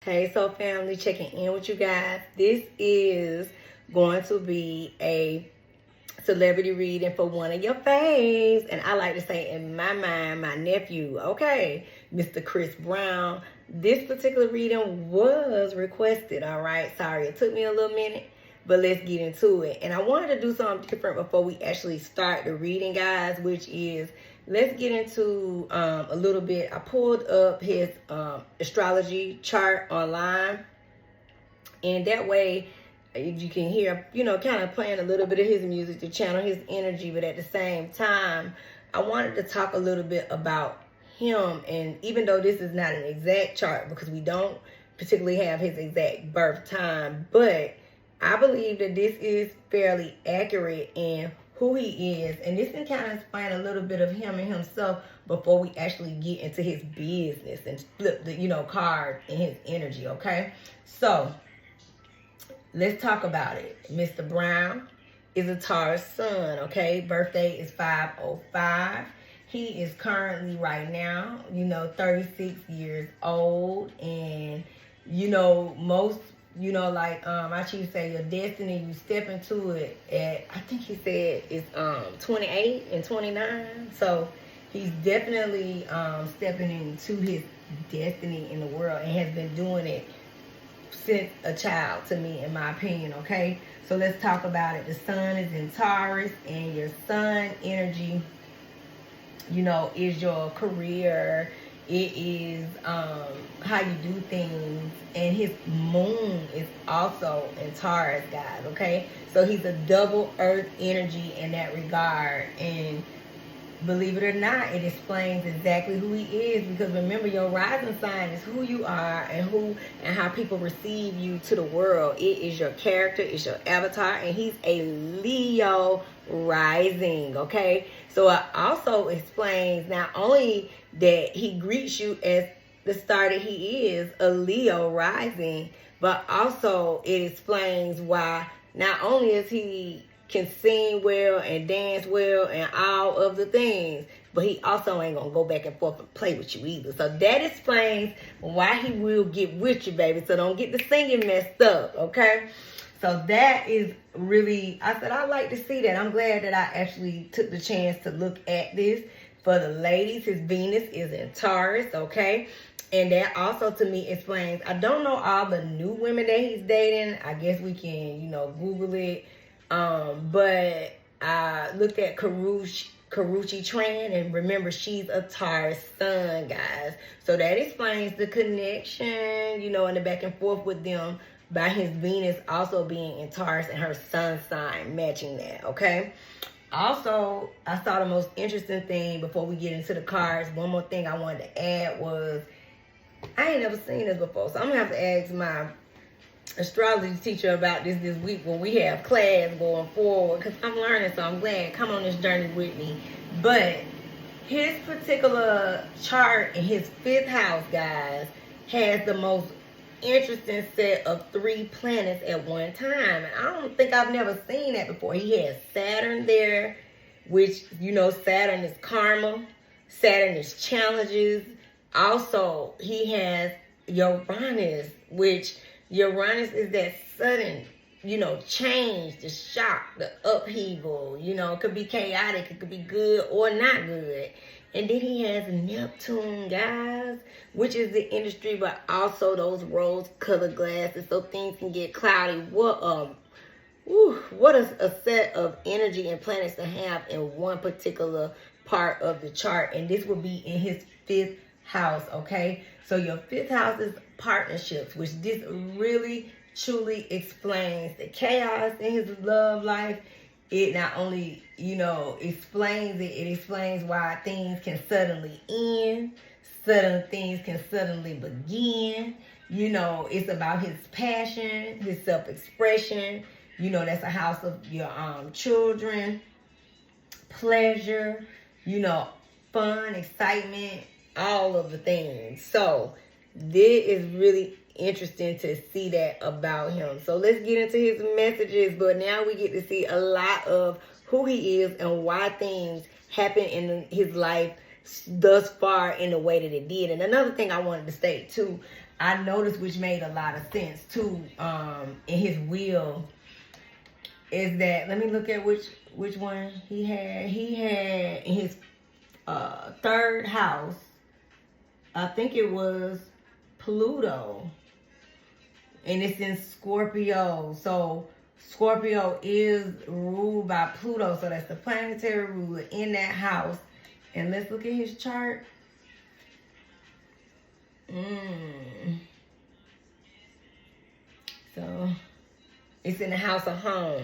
Hey, so family, checking in with you guys. This is going to be a celebrity reading for one of your faves. And I like to say, in my mind, my nephew, okay, Mr. Chris Brown. This particular reading was requested, all right? Sorry, it took me a little minute, but let's get into it. And I wanted to do something different before we actually start the reading, guys, which is, let's get into a little bit. I pulled up his astrology chart online, and that way you can hear, kind of playing a little bit of his music to channel his energy. But at the same time, I wanted to talk a little bit about him. And even though this is not an exact chart, because we don't particularly have his exact birth time, but I believe that this is fairly accurate in who he is. And this can kind of explain a little bit of him and himself before we actually get into his business and flip the, card and his energy, okay? So let's talk about it. Mr. Brown is a Taurus sun, okay? Birthday is 505. He is currently right now, 36 years old. And, most, I choose to say your destiny, you step into it at, I think he said it's 28 and 29. So he's definitely stepping into his destiny in the world and has been doing it since a child, to me, in my opinion, okay? So let's talk about it. The sun is in Taurus, and your sun energy, is your career. It is how you do things. And his moon is also in Taurus, guys, okay? So he's a double earth energy in that regard. And believe it or not, it explains exactly who he is, because remember, your rising sign is who you are and how people receive you to the world. It is your character, it's your avatar, and he's a Leo rising, okay? So it also explains not only that he greets you as the star that he is, a Leo rising, but also it explains why not only is he can sing well and dance well and all of the things, but he also ain't gonna go back and forth and play with you either. So that explains why he will get with you, baby. So don't get the singing messed up, okay? So that is really, I said, I like to see that. I'm glad that I actually took the chance to look at this. For the ladies, his Venus is in Taurus, okay? And that also, to me, explains, I don't know all the new women that he's dating. I guess we can, Google it. But I looked at Karreuche Tran, and remember, she's a Taurus sun, guys. So that explains the connection, and the back and forth with them by his Venus also being in Taurus and her sun sign matching that, okay? Also, I saw the most interesting thing before we get into the cards. One more thing I wanted to add was, I ain't never seen this before, so I'm gonna have to ask my astrology teacher about this week when we have class going forward, because I'm learning, so I'm glad. Come on this journey with me. But his particular chart in his 5th house, guys, has the most interesting set of 3 planets at one time. And I don't think I've never seen that before. He has Saturn there, which, Saturn is karma. Saturn is challenges. Also, he has Uranus, which Uranus is that sudden, change, the shock, the upheaval. It could be chaotic, it could be good or not good. And then he has Neptune, guys, which is the industry, but also those rose-colored glasses, so things can get cloudy. What a set of energy and planets to have in one particular part of the chart. And this will be in his 5th house, okay? So your 5th house is partnerships, which this really truly explains the chaos in his love life. It not only, explains it, it explains why things can suddenly end, things can suddenly begin. It's about his passion, his self-expression. That's a house of your children, pleasure, fun, excitement, all of the things. So this is really interesting to see that about him. So let's get into his messages. But now we get to see a lot of who he is and why things happen in his life thus far in the way that it did. And another thing I wanted to state too, I noticed, which made a lot of sense too, in his will, is that, let me look at which one he had. He had in his third house, I think it was Pluto, and it's in Scorpio. So Scorpio is ruled by Pluto, so that's the planetary ruler in that house. And let's look at his chart. So it's in the house of home.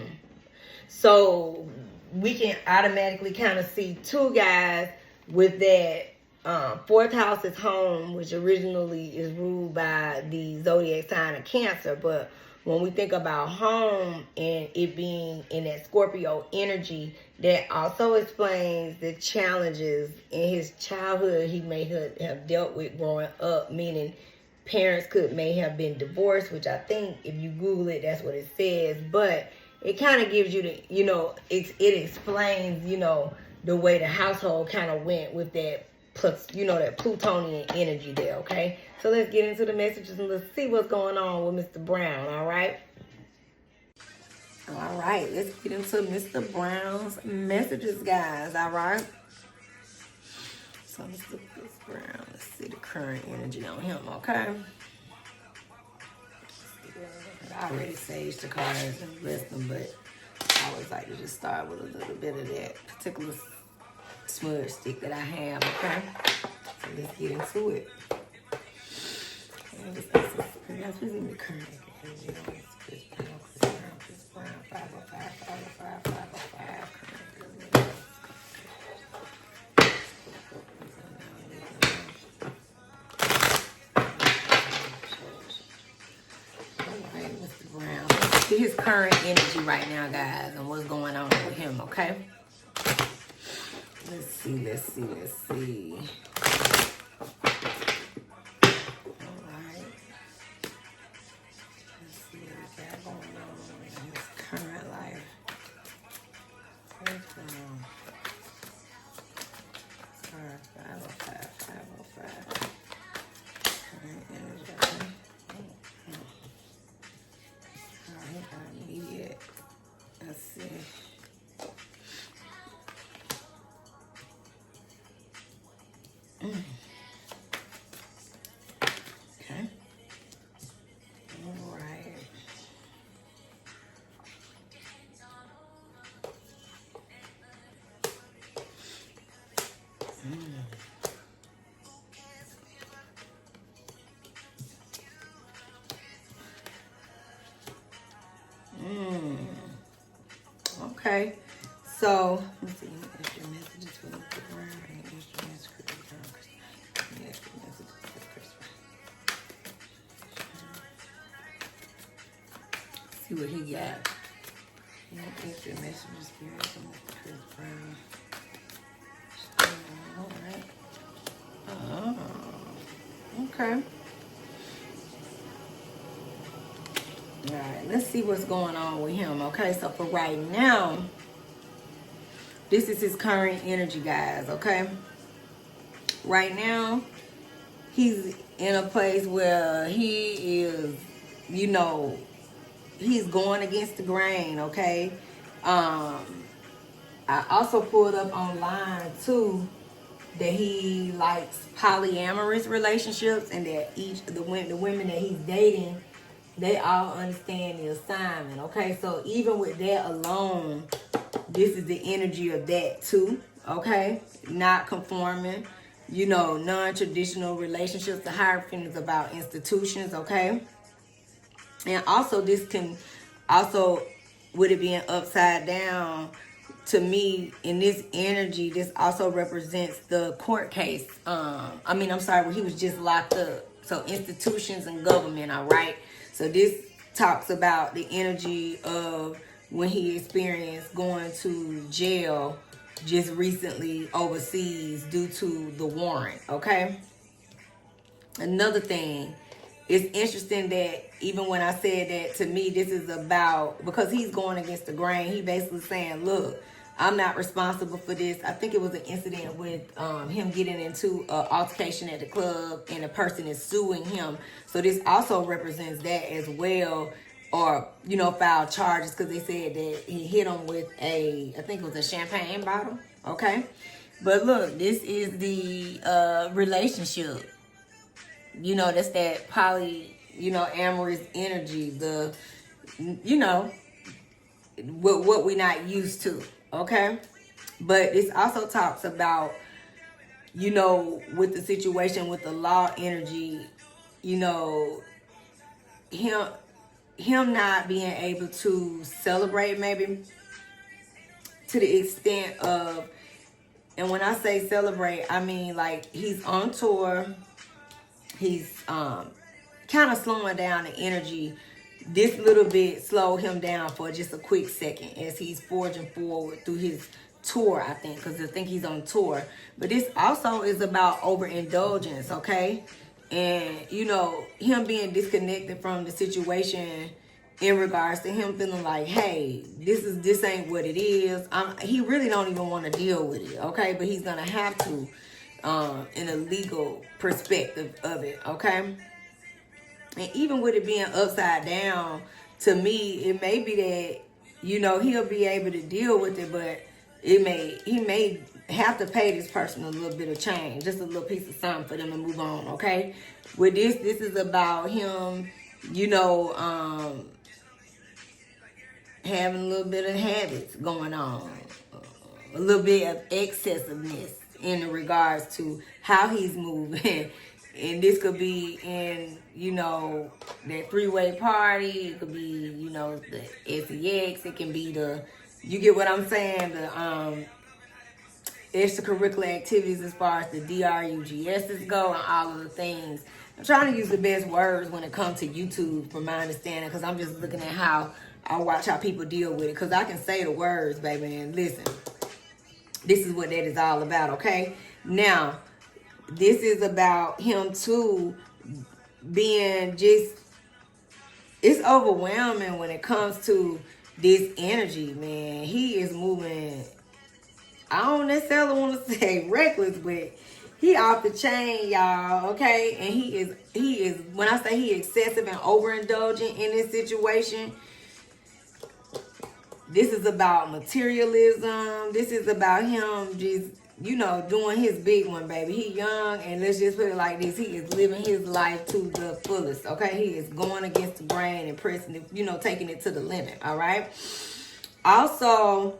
So we can automatically kind of see two guys with that. Fourth house is home, which originally is ruled by the zodiac sign of Cancer. But when we think about home and it being in that Scorpio energy, that also explains the challenges in his childhood he may have dealt with growing up, meaning parents may have been divorced, which I think if you Google it, that's what it says. But it kind of gives you the, it explains, the way the household kind of went with that, plus, that Plutonian energy there, okay? So let's get into the messages and let's see what's going on with Mr. Brown, all right? All right, let's get into Mr. Brown's messages, guys, all right? So Mr. Brown, let's see the current energy on him, okay? I already saged the cards and list them, but I always like to just start with a little bit of that particular smudge stick that I have, okay? So let's get into it. Who's in the current energy? Chris Brown, 505, 505, 505. See his current energy right now, guys, and what's going on with him, okay? Let's see. All right. Let's see what we got going on in his current life. What's going on? 505, 505. Current energy, okay? Immediate. Let's see. Okay. All right. Okay, so let's see. Extra messages for Mr. Brown. Extra messages for Chris Brown. Extra messages for Chris Brown. See what he got. Extra messages for Mr. Chris Brown. All right. Oh, okay. All right, let's see what's going on with him. Okay, so for right now, this is his current energy, guys, okay? Right now, he's in a place where he is, he's going against the grain, okay? I also pulled up online, too, that he likes polyamorous relationships and that the women that he's dating, they all understand the assignment, okay? So even with that alone, this is the energy of that too, okay? Not conforming, non-traditional relationships. The Hierophant is about institutions, okay? And also this can, with it being upside down, to me, in this energy, this also represents the court case. Where he was just locked up. So institutions and government, all right? So this talks about the energy of when he experienced going to jail just recently overseas due to the warrant, okay? Another thing, it's interesting that even when I said that, to me, this is about, because he's going against the grain, he basically saying, look, I'm not responsible for this. I think it was an incident with him getting into an altercation at the club and a person is suing him. So this also represents that as well. Or, you know, filed charges because they said that he hit him with I think it was a champagne bottle. Okay. But look, this is the relationship. You know, that's that poly, you know, amorous energy. The, you know, what we're not used to. Okay. But this also talks about, you know, with the situation with the law energy, you know, him not being able to celebrate maybe to the extent of, and when I say celebrate, I mean like he's on tour, he's kind of slowing down the energy. This little bit slowed him down for just a quick second as he's forging forward through his tour, I think, because I think he's on tour. But this also is about overindulgence, okay? And, you know, him being disconnected from the situation in regards to him feeling like, hey, this ain't what it is. He really don't even want to deal with it, okay? But he's going to have to in a legal perspective of it, okay? And even with it being upside down, to me, it may be that, you know, he'll be able to deal with it, but he may have to pay this person a little bit of change, just a little piece of something for them to move on, okay? With this is about him, you know, having a little bit of habits going on, a little bit of excessiveness in regards to how he's moving. And this could be in, you know, that three-way party. It could be, you know, the sex. It can be the, you get what I'm saying, the extracurricular activities as far as the DRUGSs go and all of the things. I'm trying to use the best words when it comes to YouTube from my understanding, because I'm just looking at how I watch how people deal with it, because I can say the words, baby, and listen, this is what that is all about, okay? Now, this is about him too being just, it's overwhelming when it comes to this energy, man. He is moving, I don't necessarily want to say reckless, but he off the chain, y'all, okay? And he is, when I say he excessive and overindulgent in this situation, this is about materialism. This is about him just, you know, doing his big one, baby. He young, and let's just put it like this. He is living his life to the fullest, okay? He is going against the grain and pressing it, you know, taking it to the limit, all right? Also,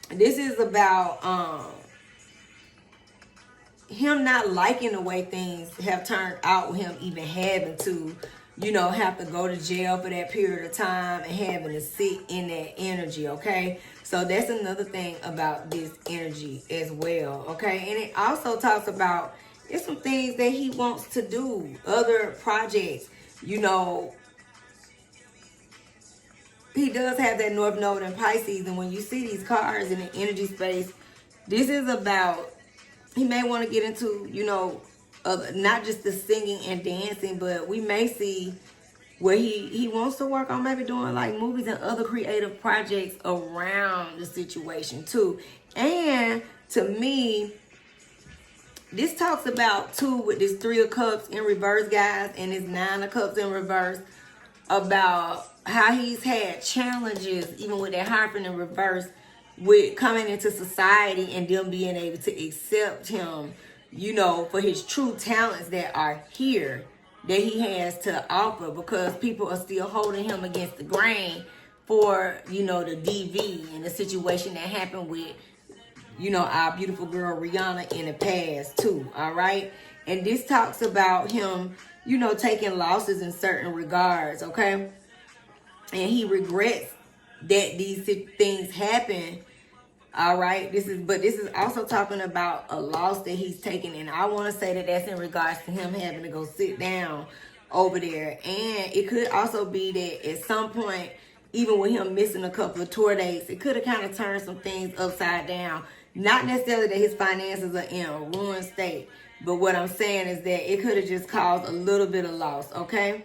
this is about him not liking the way things have turned out with him even having to, you know, have to go to jail for that period of time and having to sit in that energy, okay? So that's another thing about this energy as well, okay? And it also talks about, it's some things that he wants to do, other projects, you know. He does have that North Node in Pisces, and when you see these cards in the energy space, this is about, he may want to get into, you know, not just the singing and dancing, but we may see where he wants to work on maybe doing like movies and other creative projects around the situation too. And to me, this talks about too, with this 3 of Cups in reverse, guys, and this 9 of Cups in reverse, about how he's had challenges even with that Hierophant in reverse with coming into society and them being able to accept him, you know, for his true talents that are here, that he has to offer, because people are still holding him against the grain for, you know, the DV and the situation that happened with, you know, our beautiful girl Rihanna in the past too, all right? And this talks about him, you know, taking losses in certain regards, okay? And he regrets that these things happen. All right, this is also talking about a loss that he's taken, and I want to say that that's in regards to him having to go sit down over there. And it could also be that at some point, even with him missing a couple of tour dates, it could have kind of turned some things upside down. Not necessarily that his finances are in a ruined state, but what I'm saying is that it could have just caused a little bit of loss, okay?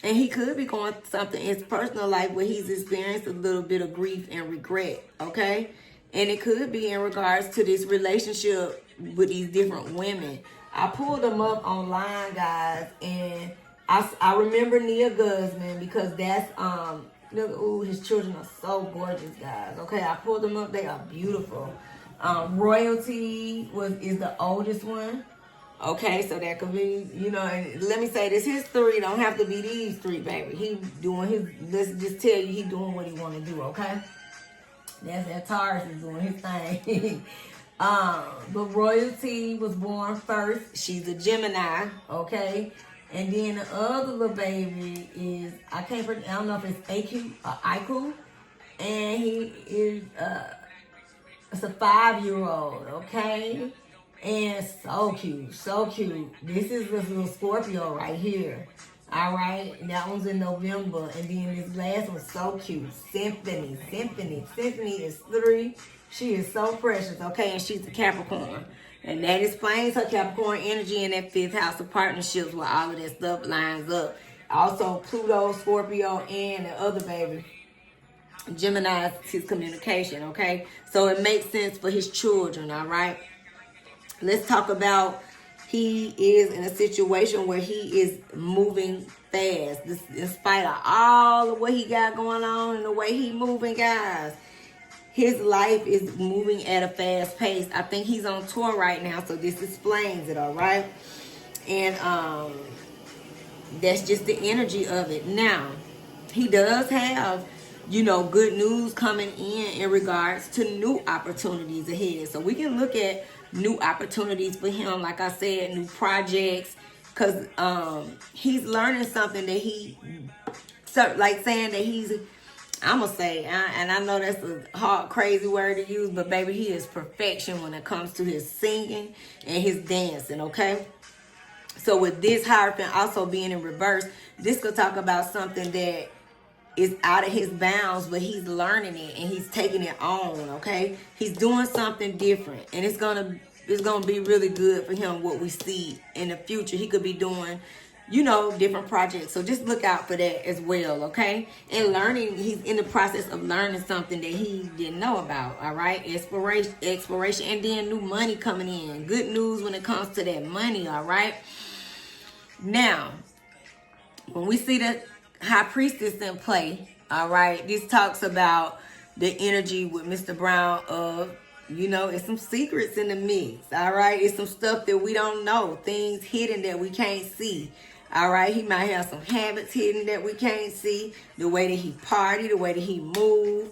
And he could be going through something in his personal life where he's experienced a little bit of grief and regret, okay? And it could be in regards to this relationship with these different women. I pulled them up online, guys, and I remember Nia Guzman because that's look, ooh, his children are so gorgeous, guys. Okay, I pulled them up; they are beautiful. Royalty is the oldest one. Okay, so that could be, you know, and let me say this, his three don't have to be these three, baby. He doing his, let's just tell you, he doing what he want to do, okay? That's that Taurus is doing his thing. But Royalty was born first. She's a Gemini, okay? And then the other little baby is, I don't know if it's AQ or Aiku. And he is, it's a 5-year-old, okay? And so cute, so cute. This is this little Scorpio right here. All right, that one's in November. And then this last one's so cute. Symphony is 3. She is so precious, okay? And she's a Capricorn. And that explains her Capricorn energy in that 5th house of partnerships where all of that stuff lines up. Also, Pluto, Scorpio, and the other baby, Gemini, is his communication, okay? So it makes sense for his children, all right? Let's talk about he is in a situation where he is moving fast. This, in spite of all of what he got going on and the way he moving, guys. His life is moving at a fast pace. I think he's on tour right now, so this explains it, all right? And that's just the energy of it. Now, he does have, you know, good news coming in regards to new opportunities ahead. So we can look at new opportunities for him, like I said, new projects, because he's learning something that he, like saying that he's, I'm going to say, and I know that's a hard, crazy word to use, but baby, he is perfection when it comes to his singing and his dancing, okay? So with this Hierophant also being in reverse, this could talk about something that is out of his bounds, but he's learning it and he's taking it on, okay? He's doing something different, and it's gonna be really good for him what we see in the future. He could be doing, you know, different projects. So just look out for that as well, okay? And learning, he's in the process of learning something that he didn't know about, all right? Exploration, and then new money coming in. Good news when it comes to that money, all right? Now, when we see the High Priestess in play, all right, this talks about the energy with Mr. Brown of, you know, it's some secrets in the mix, all right? It's some stuff that we don't know, things hidden that we can't see, all right? He might have some habits hidden that we can't see, the way that he party, the way that he move,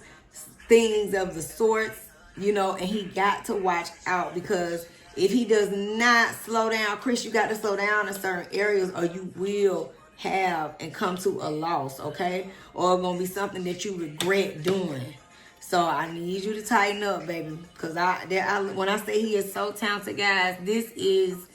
things of the sorts, you know, and he got to watch out, because if he does not slow down, Chris, you got to slow down in certain areas or you will have and come to a loss, okay? Or it's gonna be something that you regret doing. So I need you to tighten up, baby, because when I say he is so talented, guys, this is,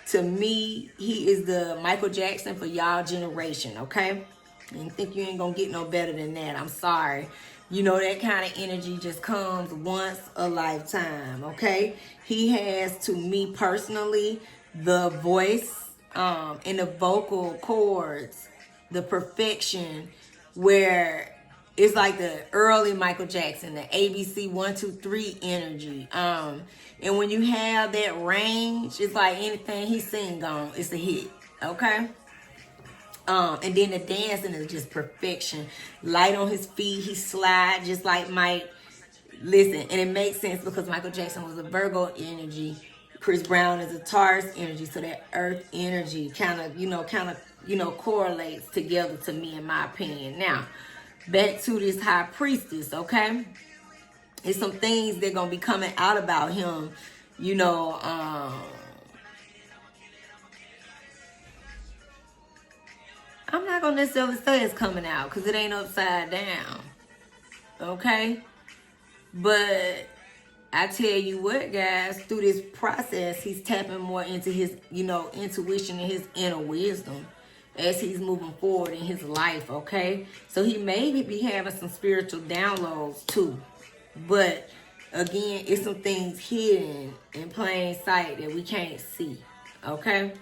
to me, he is the Michael Jackson for y'all generation, okay? And think you ain't gonna get no better than that. I'm sorry. You know, that kind of energy just comes once a lifetime, okay? He has, to me personally, the voice, and the vocal cords, the perfection, where it's like the early Michael Jackson, the ABC 1, 2, 3 energy. And when you have that range, it's like anything he sing on, it's a hit, okay? And then the dancing is just perfection. Light on his feet, he slide just like Mike. Listen, and it makes sense because Michael Jackson was a Virgo energy. Chris Brown is a Taurus energy, so that earth energy kind of correlates together to me, in my opinion. Now, back to this High Priestess, okay? It's some things that are going to be coming out about him, you know, I'm not going to necessarily say it's coming out because it ain't upside down, okay? But I tell you what, guys, through this process, he's tapping more into his, you know, intuition and his inner wisdom as he's moving forward in his life, okay? So he may be having some spiritual downloads too. But again, it's some things hidden in plain sight that we can't see, okay?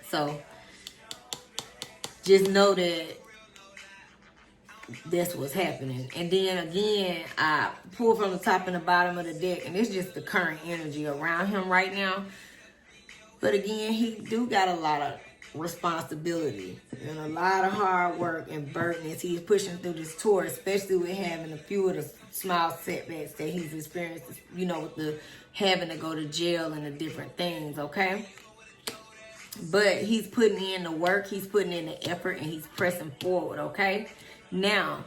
So just know that that's what's happening. And then again, I pull from the top and the bottom of the deck, and it's just the current energy around him right now. But again, he do got a lot of responsibility and a lot of hard work and burden as he's pushing through this tour, especially with having a few of the small setbacks that he's experienced, you know, with the having to go to jail and the different things, okay? But he's putting in the work, he's putting in the effort, and he's pressing forward, okay? Now,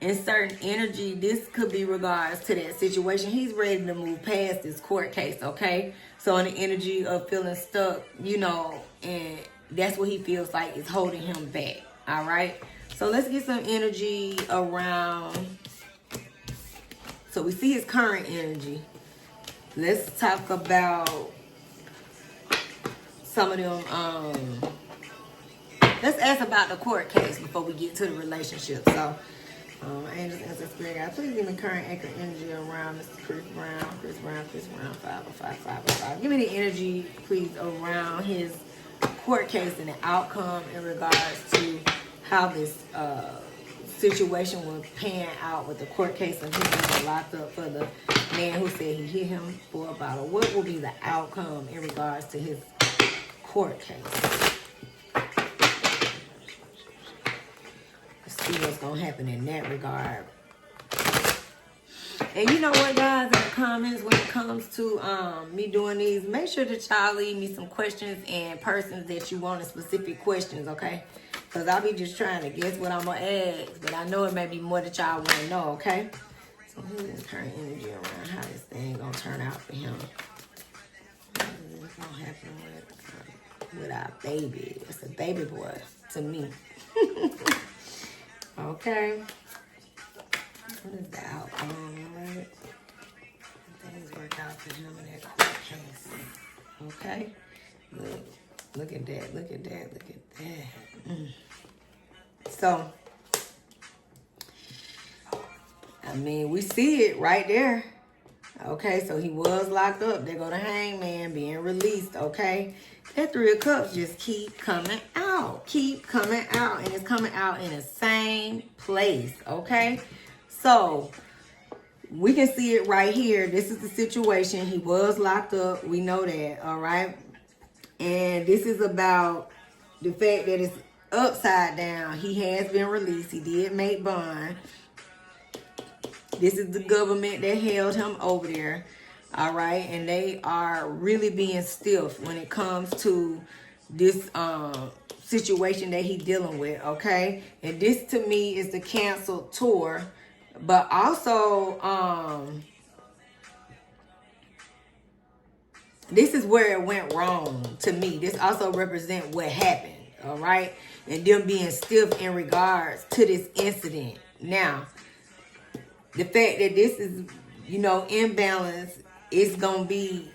in certain energy, this could be regards to that situation. He's ready to move past this court case, okay? So in the energy of feeling stuck, you know, and that's what he feels like is holding him back, all right? So let's get some energy around. So we see his current energy. Let's talk about some of them. Let's ask about the court case before we get to the relationship. So, angels, ancestors, spirit guide, please give me current anchor energy around Mr. Chris Brown, 505. Give me the energy, please, around his court case and the outcome in regards to how this situation will pan out with the court case and him being locked up for the man who said he hit him for a bottle. What will be the outcome in regards to his court case? Let's see what's going to happen in that regard. And you know what, guys, in the comments, when it comes to me doing these, make sure that y'all leave me some questions and persons that you want in specific questions, okay? Because I'll be just trying to guess what I'm going to ask, but I know it may be more that y'all want to know, okay? So who's the current energy around how this thing going to turn out for him? What's going to happen with our baby? It's a baby boy to me. Okay. What is the outcome, right? Things work out for him in that court case. Okay? Look at that. Look at that. Look at that. So, I mean, we see it right there. Okay, so he was locked up. There go the hangman being released, okay? That Three of Cups just keep coming out. Keep coming out. And it's coming out in the same place, okay? So, we can see it right here. This is the situation. He was locked up. We know that, all right? And this is about the fact that it's upside down. He has been released. He did make bond. This is the government that held him over there, all right? And they are really being stiff when it comes to this situation that he's dealing with, okay? And this, to me, is the canceled tour. But also, this is where it went wrong to me. This also represents what happened, all right? And them being stiff in regards to this incident. Now, the fact that this is, you know, imbalance is going to be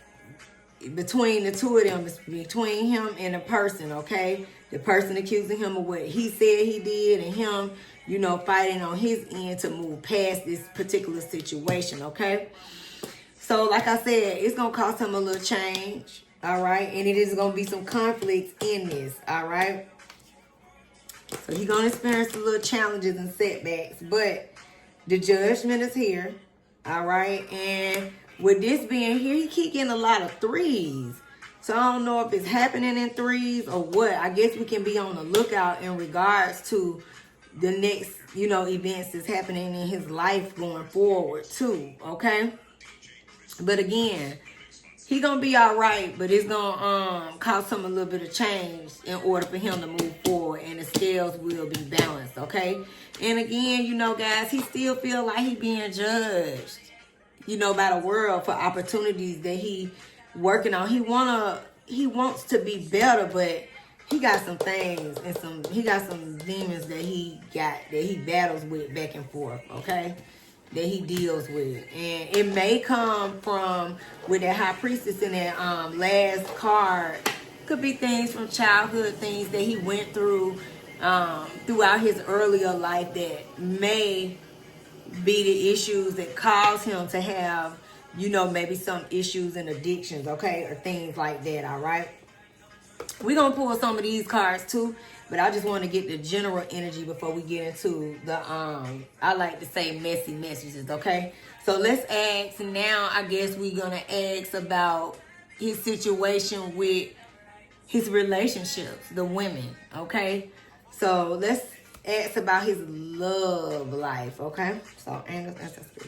between the two of them. It's between him and the person, okay? The person accusing him of what he said he did and him, you know, fighting on his end to move past this particular situation, okay? So, like I said, it's going to cost him a little change, all right? And it is going to be some conflict in this, all right? So, he's going to experience a little challenges and setbacks, but the judgment is here, all right? And with this being here, he keep getting a lot of threes. So I don't know if it's happening in threes or what. I guess we can be on the lookout in regards to the next, you know, events that's happening in his life going forward too, okay? But again, he gonna be all right, but it's gonna cost him a little bit of change in order for him to move forward, and the scales will be balanced, okay? And again, you know, guys, he still feel like he being judged, you know, by the world for opportunities that he working on. He wants to be better, but he got some things and he got some demons that he battles with back and forth, okay? That he deals with. And it may come from with that High Priestess in that last card. Could be things from childhood, things that he went through throughout his earlier life that may be the issues that cause him to have, you know, maybe some issues and addictions, okay, or things like that, all right? We're going to pull some of these cards, too, But I just want to get the general energy before we get into the, I like to say messy messages, okay? So let's ask now, I guess we're going to ask about his situation with his relationships, the women, okay? So let's ask about his love life, okay? So, angels, ancestors,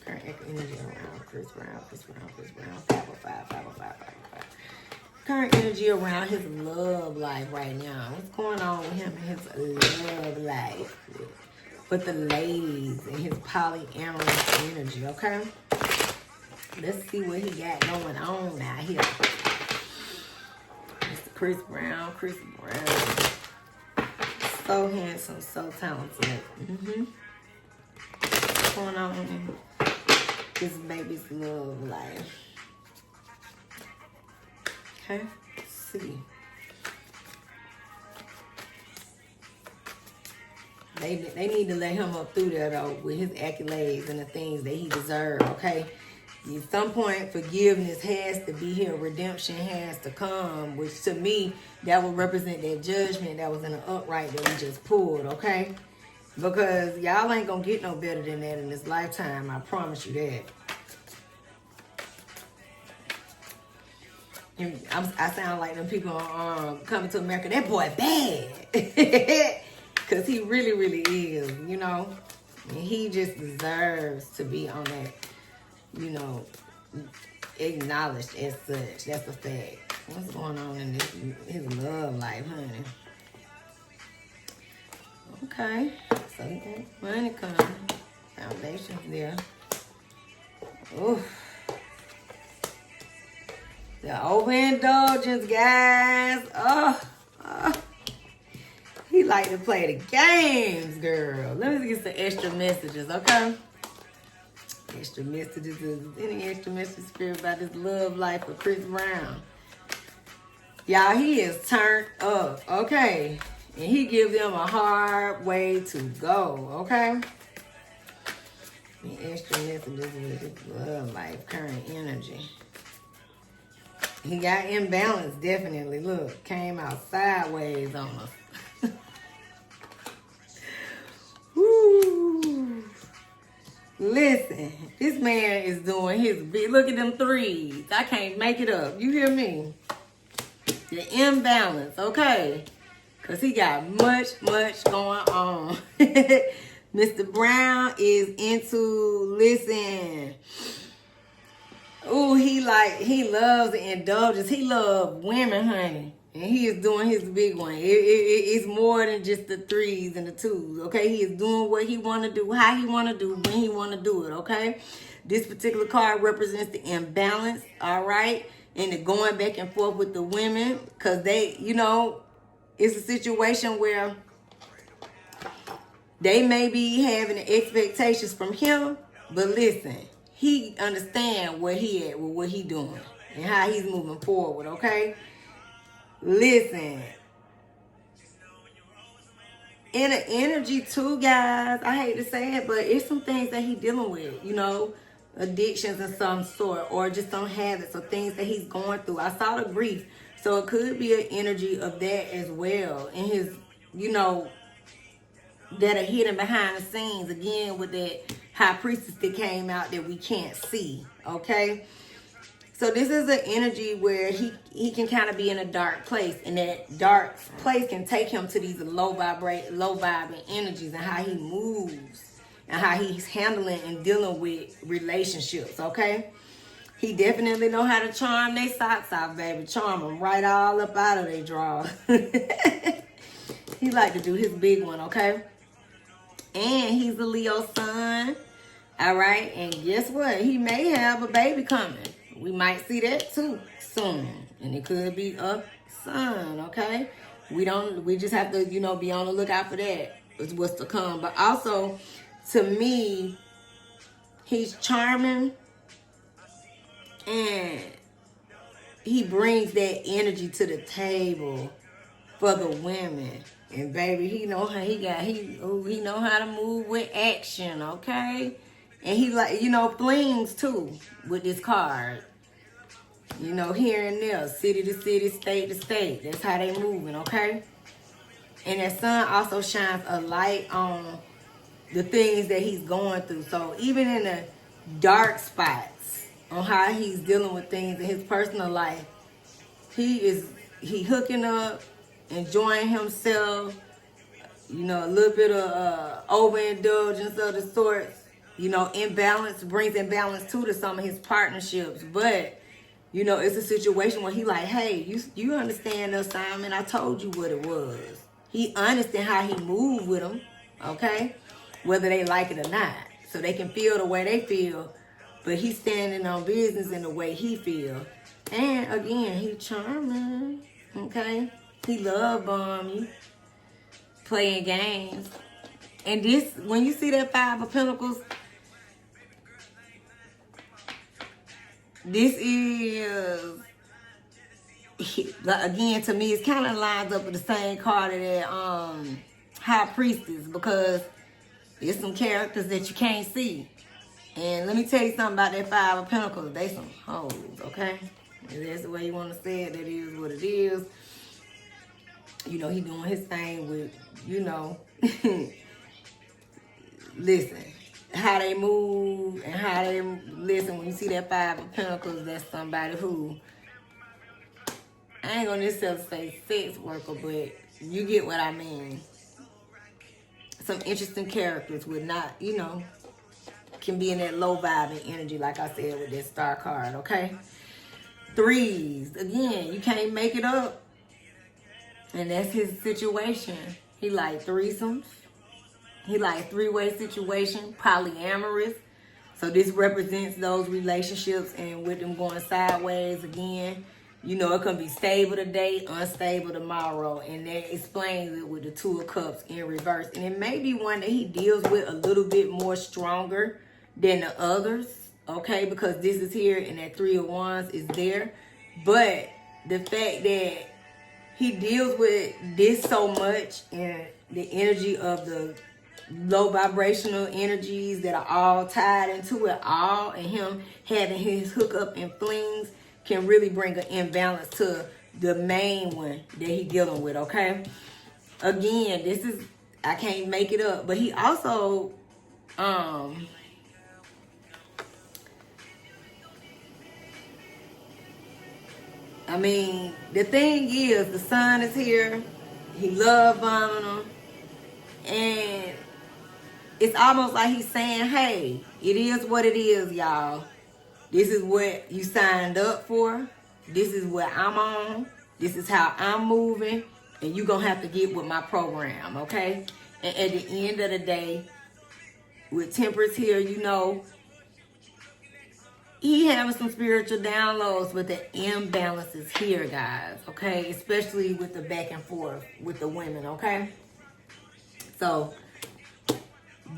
current energy around Chris Brown, 505. Current energy around his love life right now. What's going on with him and his love life? With the ladies and his polyamorous energy, okay? Let's see what he got going on out here. Mr. Chris Brown. So handsome, so talented. What's going on in this baby's love life? Okay, let's see. They need to let him up through there, though, with his accolades and the things that he deserves, okay? At some point, forgiveness has to be here. Redemption has to come, which to me, that would represent that judgment that was in the upright that we just pulled, okay? Because y'all ain't gonna get no better than that in this lifetime. I promise you that. I sound like them people coming to America. That boy bad. Because he really, really is, you know. And he just deserves to be on that, you know, acknowledged as such. That's a fact. What's going on in his love life, honey? Okay. So money coming. Foundation's there. Oof. The overindulgence, guys. He like to play the games, girl. Let me get some extra messages, okay? Extra messages. Any extra message spirit about this love life of Chris Brown? Y'all, he is turned up, okay? And he gives them a hard way to go, okay? Any extra messages with his love life, current energy. He got imbalance, definitely. Look, came out sideways on us. Woo. Listen, this man is doing his big. Look at them threes. I can't make it up. You hear me? The imbalance, okay? Because he got much going on. Mr. Brown is into, listen. Ooh, he loves the indulgence. He loves women, honey. And he is doing his big one. It's more than just the threes and the twos, okay? He is doing what he want to do, how he want to do, when he want to do it, okay? This particular card represents the imbalance, all right? And the going back and forth with the women. Because they, you know, it's a situation where they may be having expectations from him. But listen, he understand where he at with what he doing and how he's moving forward, okay? Listen. In the energy too, guys, I hate to say it, but it's some things that he's dealing with, you know, addictions of some sort or just some habits or things that he's going through. I saw the grief, so it could be an energy of that as well. And his, you know, that are hidden behind the scenes, again, with that high priestess that came out that we can't see, okay? So this is an energy where he can kind of be in a dark place, and that dark place can take him to these low vibing energies and how he moves and how he's handling and dealing with relationships, okay? He definitely know how to charm their socks off, baby. Charm them right all up out of their drawers. He like to do his big one, okay? And he's a Leo sun, all right? And guess what? He may have a baby coming. We might see that too soon. And it could be a son, okay? We just have to, you know, be on the lookout for that. Is what's to come. But also, to me, he's charming. And he brings that energy to the table for the women. And baby, he know how he know how to move with action, okay? And he like, you know, flings too with this card. You know, here and there, city to city, state to state. That's how they moving, okay? And that sun also shines a light on the things that he's going through. So even in the dark spots on how he's dealing with things in his personal life, he hooking up, enjoying himself, you know, a little bit of overindulgence of the sorts. You know, imbalance brings imbalance too to some of his partnerships. But, you know, it's a situation where he like, hey, you understand us, Simon. I told you what it was. He honest in how he moved with them, okay? Whether they like it or not. So they can feel the way they feel. But he's standing on business in the way he feel. And again, he charming, okay? He love bomb you, playing games. And this, when you see that Five of Pentacles, this is, again, to me, it kind of lines up with the same card of that High Priestess, because there's some characters that you can't see. And let me tell you something about that Five of Pentacles. They some hoes, okay? If that's the way you want to say it, that is what it is. You know, he doing his thing with, you know, listen, how they move and how they listen. When you see that Five of Pentacles, that's somebody who, I ain't gonna necessarily say sex worker, but you get what I mean. Some interesting characters would not, you know, can be in that low vibing energy, like I said with that star card, okay? Threes, again, you can't make it up. And that's his situation. He like threesomes. He like three-way situation, polyamorous. So this represents those relationships, and with them going sideways again, you know, it can be stable today, unstable tomorrow. And that explains it with the Two of Cups in reverse. And it may be one that he deals with a little bit more stronger than the others, okay? Because this is here and that Three of Wands is there. But the fact that he deals with this so much, and the energy of the low vibrational energies that are all tied into it all, and him having his hookup and flings can really bring an imbalance to the main one that he dealing with, okay? Again, this is, I can't make it up, but he also, I mean, the thing is, the sun is here. He love bombing them. And it's almost like he's saying, hey, it is what it is, y'all. This is what you signed up for. This is what I'm on. This is how I'm moving. And you're going to have to get with my program, okay? And at the end of the day, with Temperance here, you know, he having some spiritual downloads, but the imbalance is here, guys, okay? Especially with the back and forth with the women, okay? So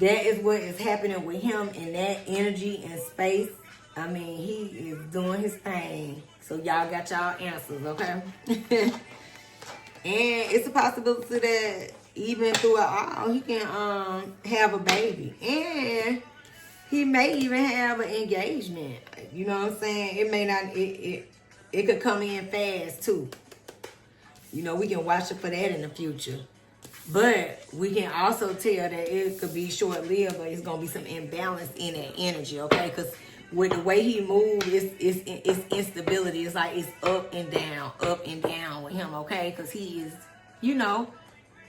that is what is happening with him in that energy and space. I mean, he is doing his thing. So y'all got y'all answers, okay? And it's a possibility that even through it all, he can have a baby. And he may even have an engagement. You know what I'm saying? It may not, it could come in fast too. You know, we can watch it for that in the future. But we can also tell that it could be short-lived, but it's going to be some imbalance in that energy, okay? Because with the way he moves, it's instability. It's like it's up and down with him, okay? Because he is, you know,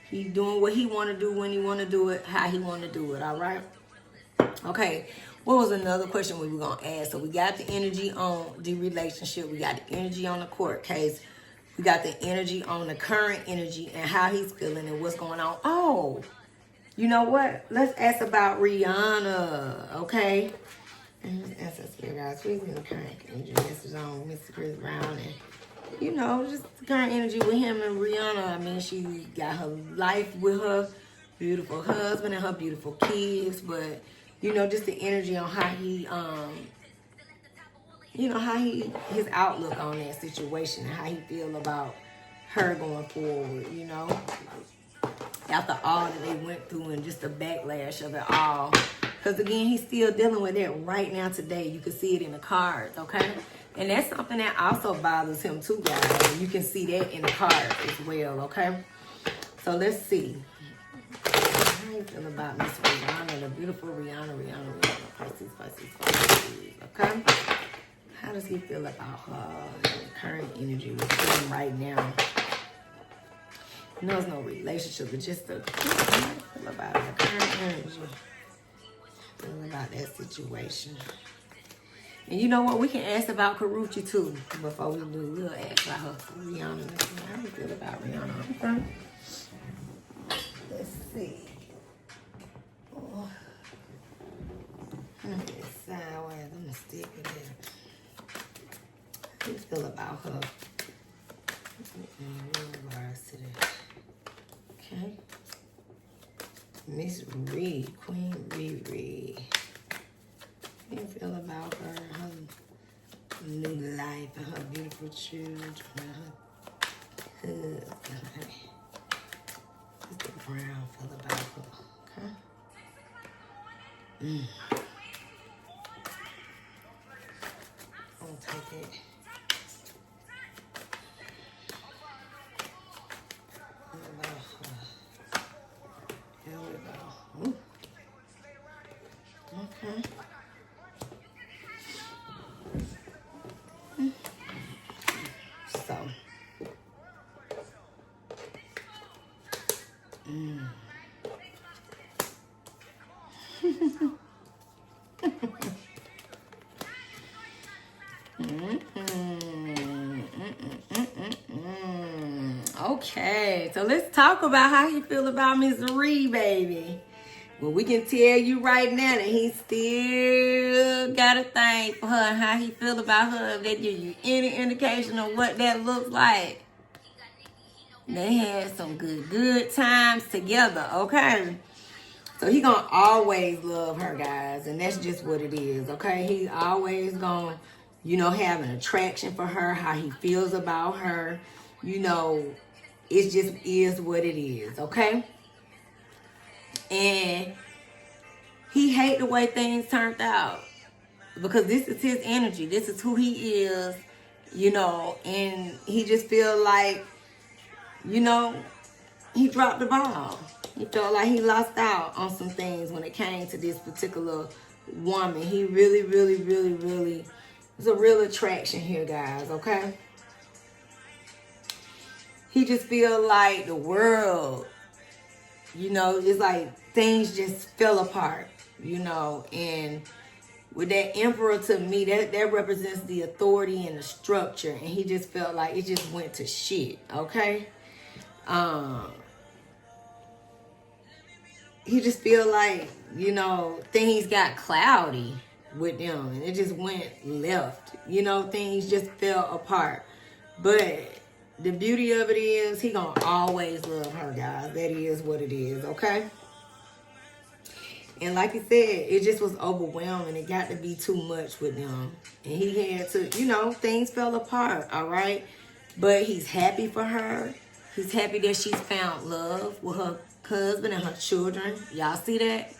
he's doing what he want to do when he want to do it, how he want to do it, all right? Okay, what was another question we were going to ask? So we got the energy on the relationship. We got the energy on the court case. We got the energy on the current energy and how he's feeling and what's going on. Oh, you know what? Let's ask about Rihanna, okay? And let's ask that spirit guys. Please in the current energy message on Mr. Chris Brown. And, you know, just the current energy with him and Rihanna. I mean, she got her life with her beautiful husband and her beautiful kids. But, you know, just the energy on how he, you know, how his outlook on that situation and how he feel about her going forward, you know, after all that they went through and just the backlash of it all. Because again, he's still dealing with that right now today. You can see it in the cards, okay? And that's something that also bothers him too, guys. You can see that in the cards as well, okay? So let's see. How you feel about Miss Rihanna, the beautiful Rihanna, Pisces. Okay? How does he feel about her current energy with him right now? No, it's no relationship, but just the how you feel about her current energy. Feel about that situation. And you know what? We can ask about Karrueche too before we do. We'll ask about her Rihanna. How do you feel about Rihanna? Okay. Let's see. Oh. It's sideways. I'm gonna stick with it. How do you feel about her? In regards to that. Okay. Miss Reed, Queen Reed. How do you feel about her new life and her beautiful children and her husband? What's the Brown feel about her? Okay. I'll take it. What about her? Here we go. Ooh. Okay. So. Okay, so let's talk about how you feel about Miss Reed, baby. Well, we can tell you right now that he still got a thing for her and how he feel about her. If they give you any indication of what that looks like, they had some good times together, okay? So he gonna always love her, guys, and that's just what it is, okay? He always gonna, you know, have an attraction for her, how he feels about her, you know, it just is what it is, okay? And he hate the way things turned out because this is his energy. This is who he is, you know, and he just feel like, you know, he dropped the ball. He felt like he lost out on some things when it came to this particular woman. He really, there's a real attraction here, guys, okay? He just feel like the world, you know, it's like things just fell apart, you know, and with that emperor, to me, that represents the authority and the structure, and he just felt like it just went to shit, okay? He just feel like, you know, things got cloudy with them, and it just went left, you know, things just fell apart. But the beauty of it is he gonna always love her, guys. That is what it is, okay? And like I said, it just was overwhelming. It got to be too much with them. And he had to, you know, things fell apart, all right? But he's happy for her. He's happy that she's found love with her husband and her children. Y'all see that?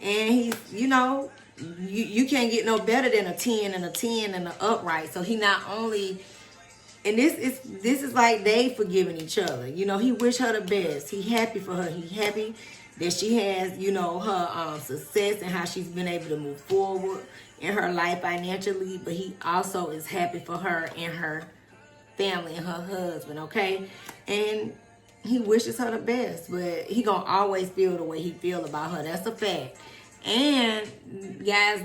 And he's, you know, you can't get no better than a 10 and a 10 and an upright. So he not only... And this is like they forgiving each other. You know, he wish her the best. He happy for her. He happy that she has, you know, her success and how she's been able to move forward in her life financially. But he also is happy for her and her family and her husband, okay? And he wishes her the best. But he gonna always feel the way he feel about her. That's a fact. And guys,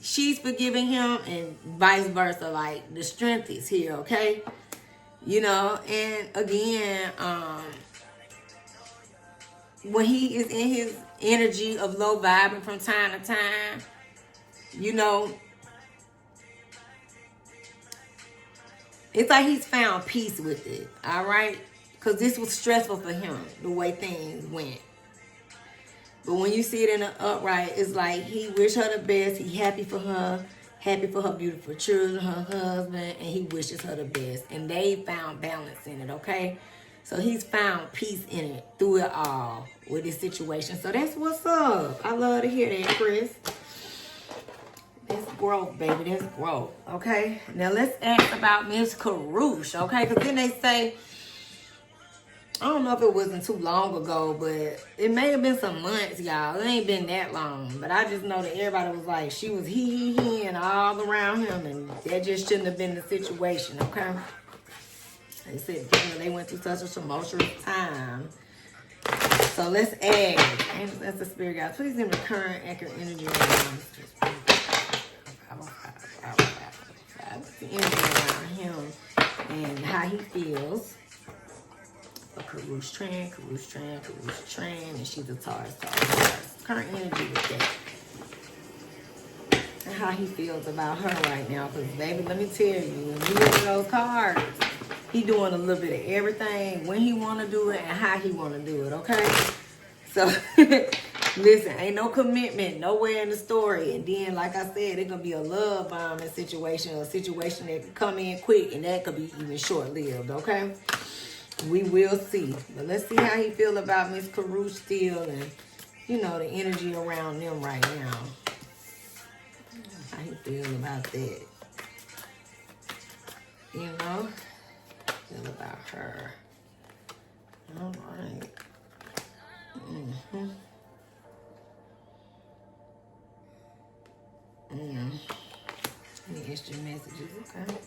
she's forgiving him and vice versa. Like, the strength is here, okay? You know, and again, when he is in his energy of low vibing from time to time, you know, it's like he's found peace with it, all right? Because this was stressful for him, the way things went. But when you see it in an upright, it's like he wish her the best. He happy for her beautiful children, her husband, and he wishes her the best. And they found balance in it, okay? So he's found peace in it through it all with this situation. So that's what's up. I love to hear that, Chris. That's growth, baby. That's growth, okay? Now let's ask about Miss Karreuche, okay? Because then they say I don't know if it wasn't too long ago, but it may have been some months, y'all. It ain't been that long. But I just know that everybody was like, she was he, and all around him. And that just shouldn't have been the situation, okay? They said they went through such a tumultuous time. So let's add. That's the spirit guide. Please give me the current accurate energy around the energy around him and how he feels. Karreuche, and she's a Taurus. Current energy with that. And how he feels about her right now. Because, baby, let me tell you, when you look at those cards, he doing a little bit of everything, when he want to do it and how he want to do it, okay? So, listen, ain't no commitment nowhere in the story. And then, like I said, it going to be a love bombing situation, a situation that could come in quick, and that could be even short-lived, okay? We will see. But let's see how he feel about Miss Karreuche still and, you know, the energy around them right now. How he feel about that. You know? Feel about her. All right. Any extra messages? Okay.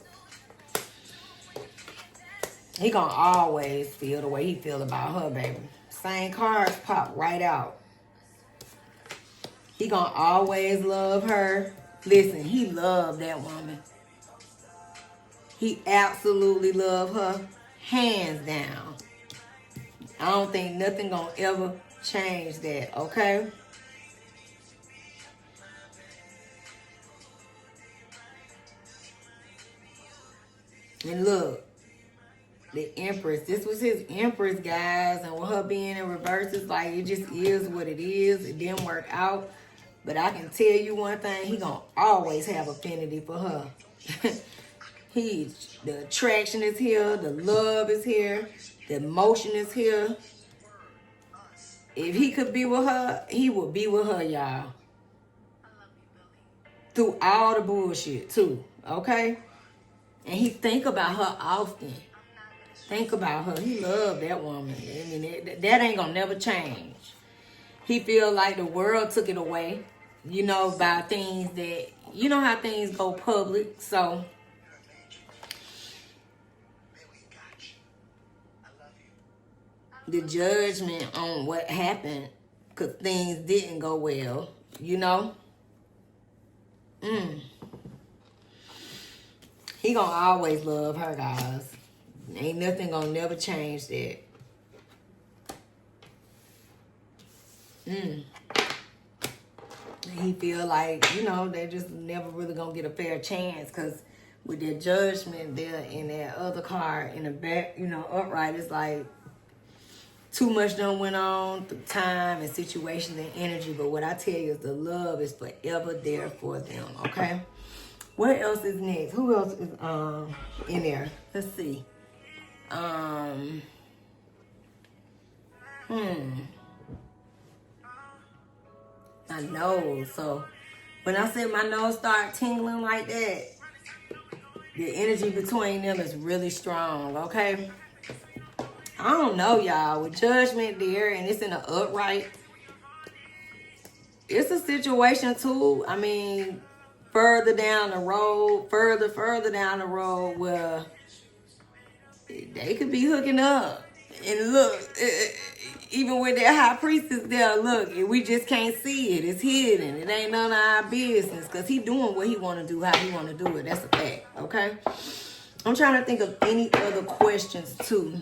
He gonna always feel the way he feel about her, baby. Same cards pop right out. He gonna always love her. Listen, he loved that woman. He absolutely love her, hands down. I don't think nothing gonna ever change that, okay? And look. The Empress. This was his Empress, guys. And with her being in reverse, it's like it just is what it is. It didn't work out. But I can tell you one thing. He going to always have affinity for her. The attraction is here. The love is here. The emotion is here. If he could be with her, he would be with her, y'all. Through all the bullshit, too. Okay? And he think about her often. Think about her. He loved that woman. I mean, that ain't gonna never change. He feel like the world took it away, you know, by things that, you know how things go public. So, the judgment on what happened, because things didn't go well, you know. He gonna always love her, guys. Ain't nothing gonna never change that. He feel like, you know, they just never really gonna get a fair chance, because with their judgment there in that other card in the back, you know, upright, it's like too much done went on through time and situations and energy. But what I tell you is the love is forever there for them, okay? What else is next? Who else is in there? Let's see. My nose. So when I say my nose start tingling like that, the energy between them is really strong, okay? I don't know, y'all. With judgment there and it's in an upright, it's a situation too. I mean, further down the road, further down the road where they could be hooking up. And look, even with that high priestess there, look, we just can't see it. It's hidden. It ain't none of our business, because he doing what he want to do, how he want to do it. That's a fact, okay? I'm trying to think of any other questions, too,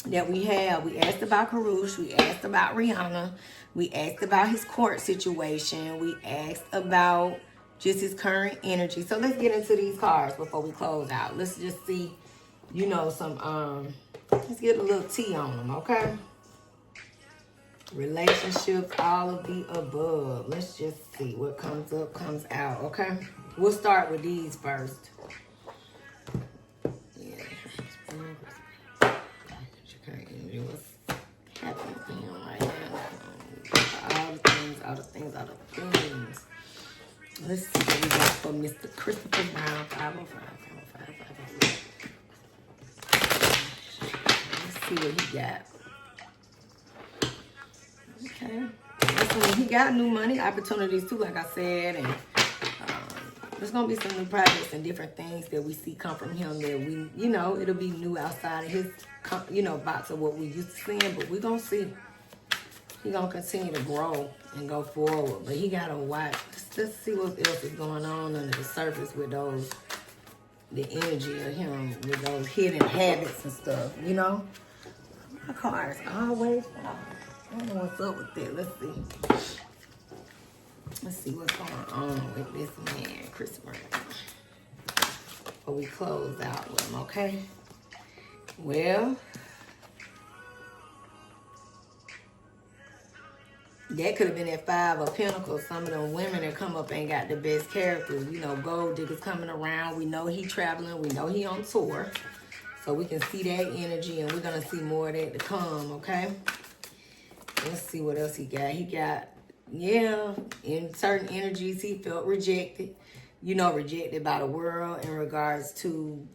that we have. We asked about Karreuche. We asked about Rihanna. We asked about his court situation. We asked about just his current energy. So let's get into these cards before we close out. Let's just see, you know, some, let's get a little tea on them, okay? Relationships, all of the above. Let's just see what comes up, comes out, okay? We'll start with these first. Yeah. What's happening to him right now? All the things. Let's see what we got for Mr. Christopher Brown, 505, 505, 505. Let's see what he got. Okay. Listen, he got new money opportunities too, like I said, and there's gonna be some new projects and different things that we see come from him that we, you know, it'll be new outside of his, you know, box of what we used to seeing, but we're gonna see. He gonna continue to grow and go forward, but he gotta watch. Let's see what else is going on under the surface with those, the energy of him with those hidden habits and stuff, you know. My cards always fall. I don't know what's up with that. Let's see what's going on with this man, Chris Brown. Before we close out with him, okay? Well, that could have been that 5 of Pentacles. Some of them women that come up ain't got the best characters. You know, gold diggers coming around. We know he traveling. We know he on tour. So we can see that energy, and we're going to see more of that to come, okay? Let's see what else he got. He got, yeah, in certain energies, he felt rejected. You know, rejected by the world in regards to,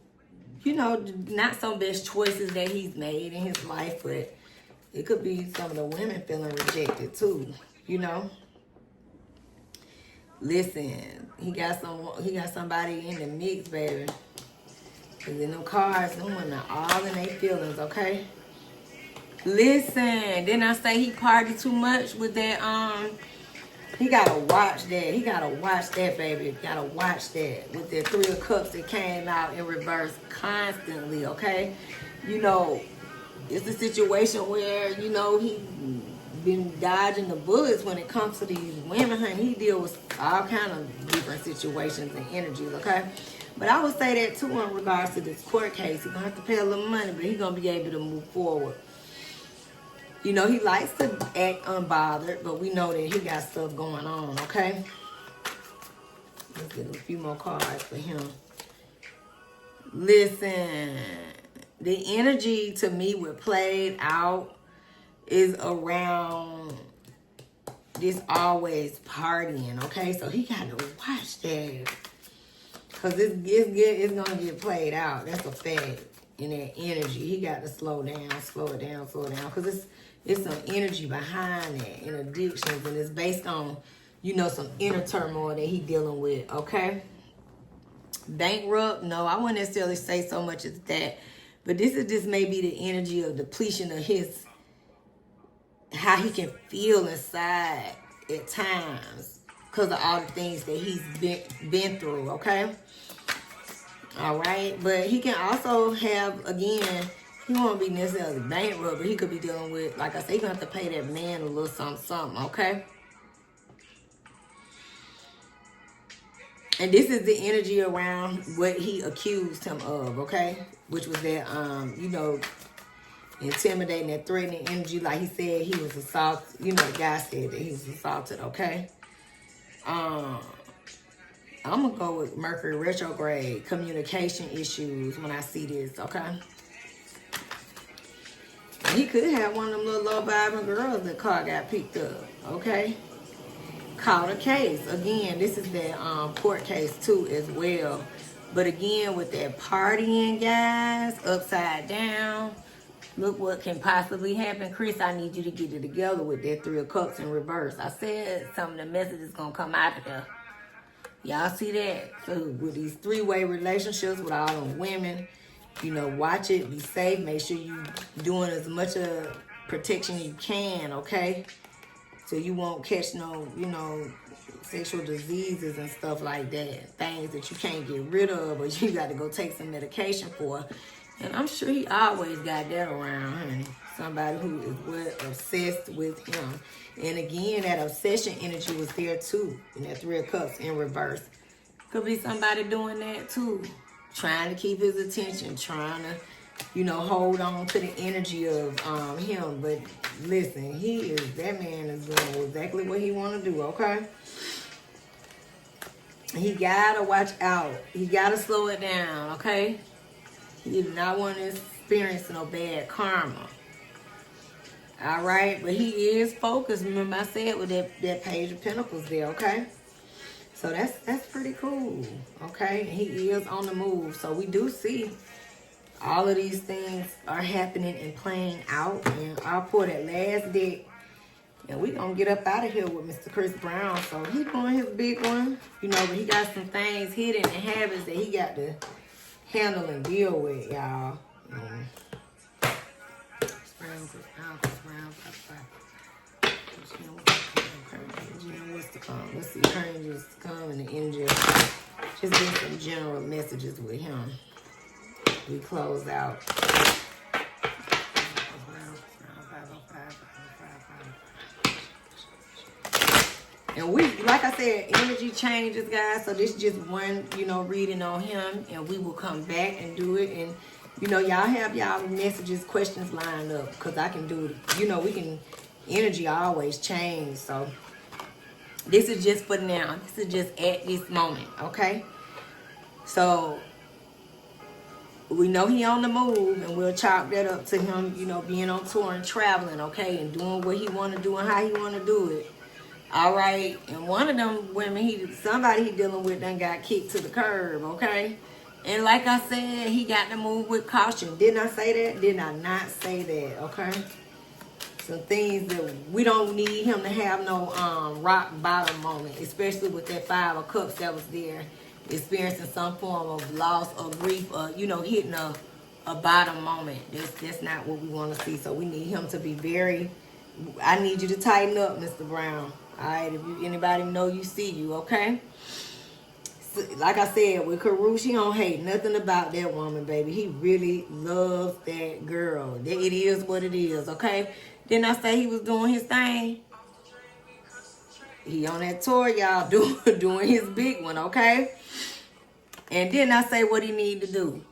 you know, not some best choices that he's made in his life, but it could be some of the women feeling rejected too, you know. Listen, he got somebody in the mix, baby. Cause in them cards, them women all in their feelings, okay? Listen, didn't I say he partied too much with that, he gotta watch that. He gotta watch that, baby. Gotta watch that. With that 3 of Cups that came out in reverse constantly, okay? You know, it's a situation where, you know, he been dodging the bullets when it comes to these women, honey. He deals with all kind of different situations and energies, okay? But I would say that, too, in regards to this court case. He's going to have to pay a little money, but he's going to be able to move forward. You know, he likes to act unbothered, but we know that he got stuff going on, okay? Let's get a few more cards for him. Listen, the energy to me with played out is around this always partying, okay? So he got to watch that. Because it's going to get played out. That's a fact in that energy. He got to slow down, slow it down, slow it down. Because it's some energy behind that in addictions. And it's based on, you know, some inner turmoil that he dealing with, okay? Bankrupt, no, I wouldn't necessarily say so much as that. But this is just maybe the energy of depletion of his, how he can feel inside at times because of all the things that he's been through, okay? All right, but he can also have, again, he won't be necessarily bankrupt, but he could be dealing with, like I said, he's going to have to pay that man a little something, okay? And this is the energy around what he accused him of, okay? Which was that, you know, intimidating and threatening energy. Like he said, he was assaulted. You know, the guy said that he was assaulted, okay? I'm going to go with Mercury retrograde, communication issues when I see this, okay? He could have one of them little low-vibing girls that car got picked up, okay? Caught a case. Again, this is that court case too as well. But again, with that partying, guys, upside down, look what can possibly happen. Chris, I need you to get it together with that 3 of Cups in reverse. I said some of the messages going to come out of there. Y'all see that? So with these 3-way relationships with all them women, you know, watch it, be safe, make sure you doing as much protection you can, okay? So you won't catch no, you know, sexual diseases and stuff like that. Things that you can't get rid of, but you got to go take some medication for. And I'm sure he always got that around, honey. Somebody who is obsessed with him. And again, that obsession energy was there too. In that 3 of Cups in reverse. Could be somebody doing that too. Trying to keep his attention. Trying to, you know, hold on to the energy of him. But listen, that man is doing exactly what he want to do, okay? He got to watch out. He got to slow it down, okay? He do not want to experience no bad karma. All right? But he is focused. Remember I said with that Page of Pentacles there, okay? So that's pretty cool, okay? He is on the move. So we do see All of these things are happening and playing out. And I'll pull that last deck. And we gonna get up out of here with Mr. Chris Brown. So he doing his big one. You know, but he got some things hidden and habits that he got to handle and deal with, y'all. What's to come? Let's see, changes to come in the energy. Just get some general messages with him. We close out. And we, like I said, energy changes, guys. So this is just one, you know, reading on him. And we will come back and do it. And, you know, y'all have y'all messages, questions lined up. Because I can do it. You know, we can, energy always change. So this is just for now. This is just at this moment, okay? So we know he on the move, and we'll chalk that up to him, you know, being on tour and traveling, okay? And doing what he want to do and how he want to do it. All right, and one of them women, somebody he dealing with done got kicked to the curb, okay? And like I said, he got to move with caution. Didn't I say that? Did I not say that, okay? Some things that we don't need him to have no rock bottom moment, especially with that 5 of Cups that was there, experiencing some form of loss or grief or, you know, hitting a bottom moment. That's not what we want to see. So we need him to be very, I need you to tighten up, Mr. Brown. All right, if anybody know you, see you, okay? So, like I said, with Karreuche, he don't hate nothing about that woman, baby. He really loves that girl. It is what it is, okay? Didn't I say he was doing his thing? He on that tour, y'all, doing his big one, okay? And didn't I say what he need to do?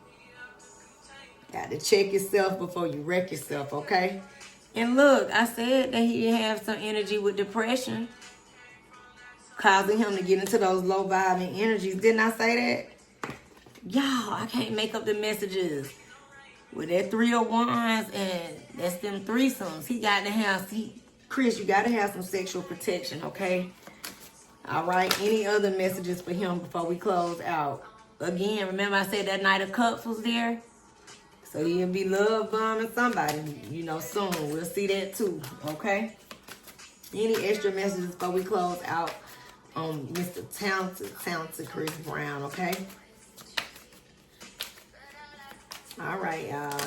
Got to check yourself before you wreck yourself, okay? And look, I said that he have some energy with depression, causing him to get into those low vibing energies. Didn't I say that? Y'all, I can't make up the messages. With that 3 of Wands, and that's them threesomes. He got to have, Chris, you got to have some sexual protection, okay? All right, any other messages for him before we close out? Again, remember I said that Knight of Cups was there? So he'll be love bombing somebody, you know, soon. We'll see that too, okay? Any extra messages before we close out on Mr. Talented Chris Brown, okay? All right, y'all.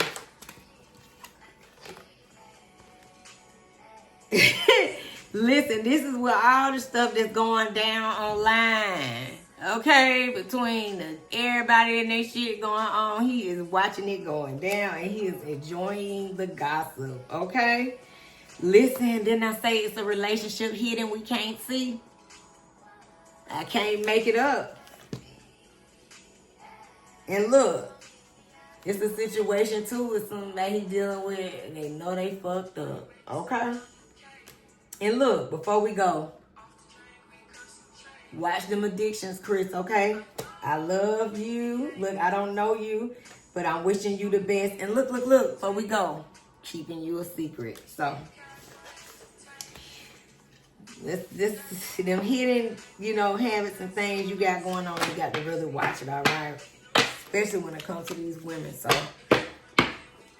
Listen, this is where all the stuff that's going down online, okay? Between everybody and their shit going on, he is watching it going down, and he is enjoying the gossip, okay? Listen, didn't I say it's a relationship hidden we can't see? I can't make it up. And look, it's a situation too with somebody he dealing with, and they know they fucked up, okay? And look, before we go, watch them addictions, Chris, okay? I love you. Look, I don't know you, but I'm wishing you the best. And look, before we go, keeping you a secret. So, this them hidden, you know, habits and things you got going on, you got to really watch it, all right? Especially when it comes to these women. So,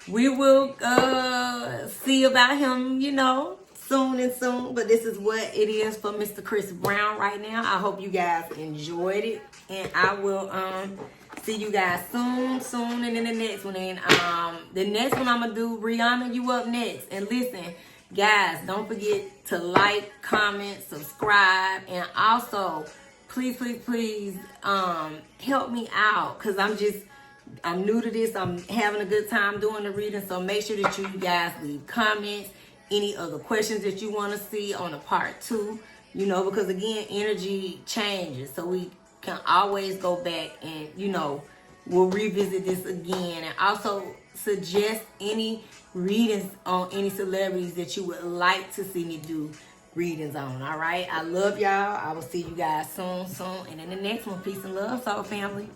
we will see about him, you know, soon. But this is what it is for Mr. Chris Brown right now. I hope you guys enjoyed it. And I will see you guys soon. And then the next one. And the next one I'm going to do, Rihanna, you up next. And listen, guys, don't forget to like, comment, subscribe. And also, please help me out. Because I'm new to this. I'm having a good time doing the reading. So make sure that you guys leave comments. Any other questions that you want to see on a part 2, you know, because again, energy changes. So we can always go back and, you know, we'll revisit this again. And also suggest any readings on any celebrities that you would like to see me do readings on. All right. I love y'all. I will see you guys soon. And in the next one, peace and love, soul family.